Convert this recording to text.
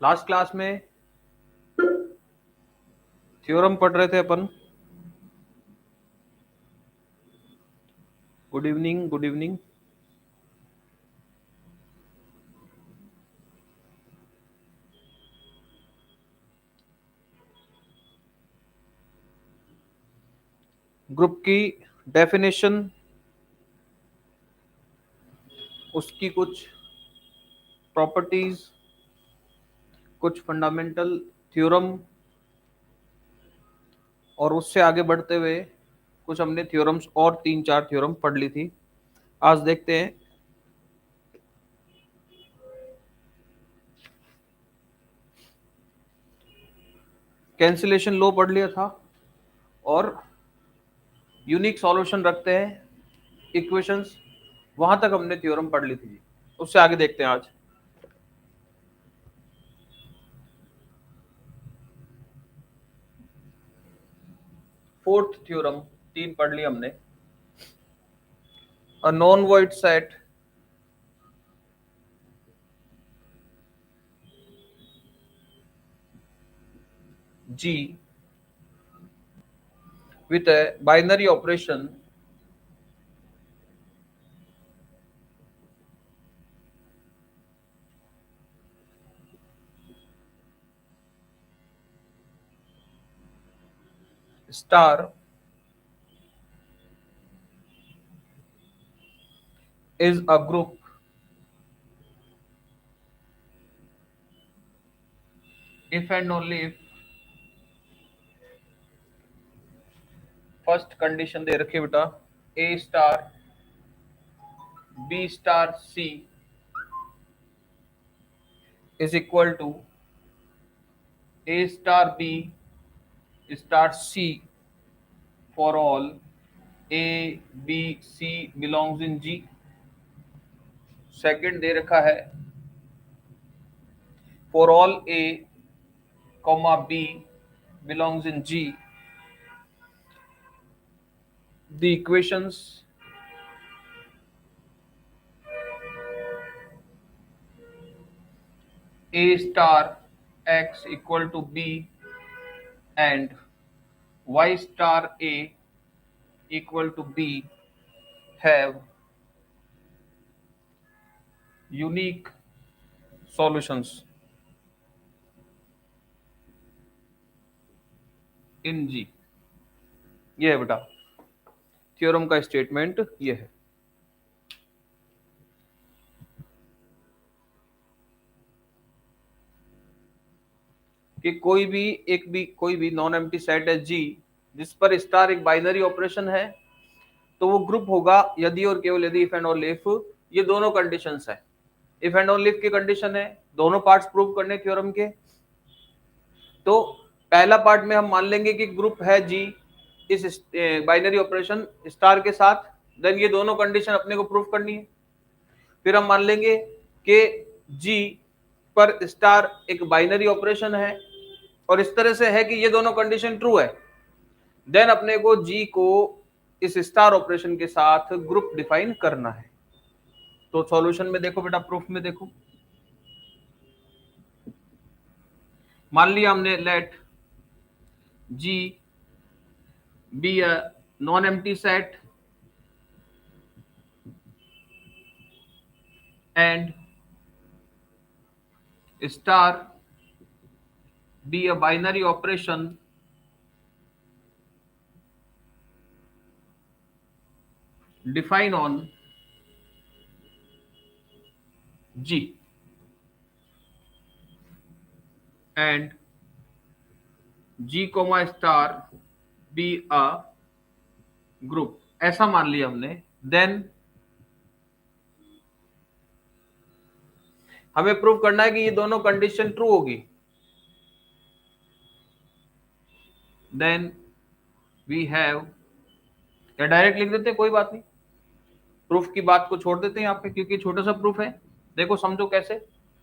Last class में theorem पढ़ रहे थे अपन। Good evening, good evening. Group की डेफिनेशन, उसकी कुछ प्रॉपर्टीज, कुछ फंडामेंटल थ्योरम, और उससे आगे बढ़ते हुए कुछ हमने थ्योरम्स और 3-4 थ्योरम पढ़ ली थी। आज देखते हैं। कैंसिलेशन लॉ पढ़ लिया था और यूनिक सॉल्यूशन रखते हैं इक्वेशंस, वहां तक हमने थ्योरम पढ़ ली थी। उससे आगे देखते हैं आज। फोर्थ थ्योरम 3 पढ़ ली हमने। A non void set G with a binary operation star is a group if and only if first condition दे रखी है बेटा, A star B star C is equal to A star B star C for all A B C belongs in G। Second दे रखा है for all A comma B belongs in G, the equations A star X equal to B and Y star A equal to B have unique solutions in G। ये है बेटा theorem का statement, ये है। कि कोई भी नॉन एम्प्टी सेट है जी जिस पर स्टार एक बाइनरी ऑपरेशन है, तो वो ग्रुप होगा यदि और केवल यदि इफ एंड ओनली इफ ये दोनों कंडीशंस है। इफ एंड ओनली इफ की कंडीशन है दोनों पार्ट्स प्रूव करने थ्योरम के। तो पहला पार्ट में हम मान लेंगे कि ग्रुप है जी इस बाइनरी ऑपरेशन स्टार के साथ, देन ये दोनों कंडीशन अपने को प्रूव करनी है। फिर हम मान लेंगे कि जी पर स्टार एक बाइनरी ऑपरेशन है और इस तरह से है कि ये दोनों कंडीशन ट्रू है, देन अपने को जी को इस स्टार ऑपरेशन के साथ ग्रुप डिफाइन करना है। तो सॉल्यूशन में देखो बेटा, प्रूफ में देखो। मान लिया हमने let G be a non empty set and star be a binary operation define on G and G comma star be a group, ऐसा मान लिया हमने। देन हमें प्रूव करना है कि ये दोनों कंडीशन ट्रू होगी। देन वी हैव, या डायरेक्ट लिख देते हैं, कोई बात नहीं, प्रूफ की बात को छोड़ देते हैं यहाँ पे क्योंकि छोटा सा प्रूफ है। देखो समझो कैसे।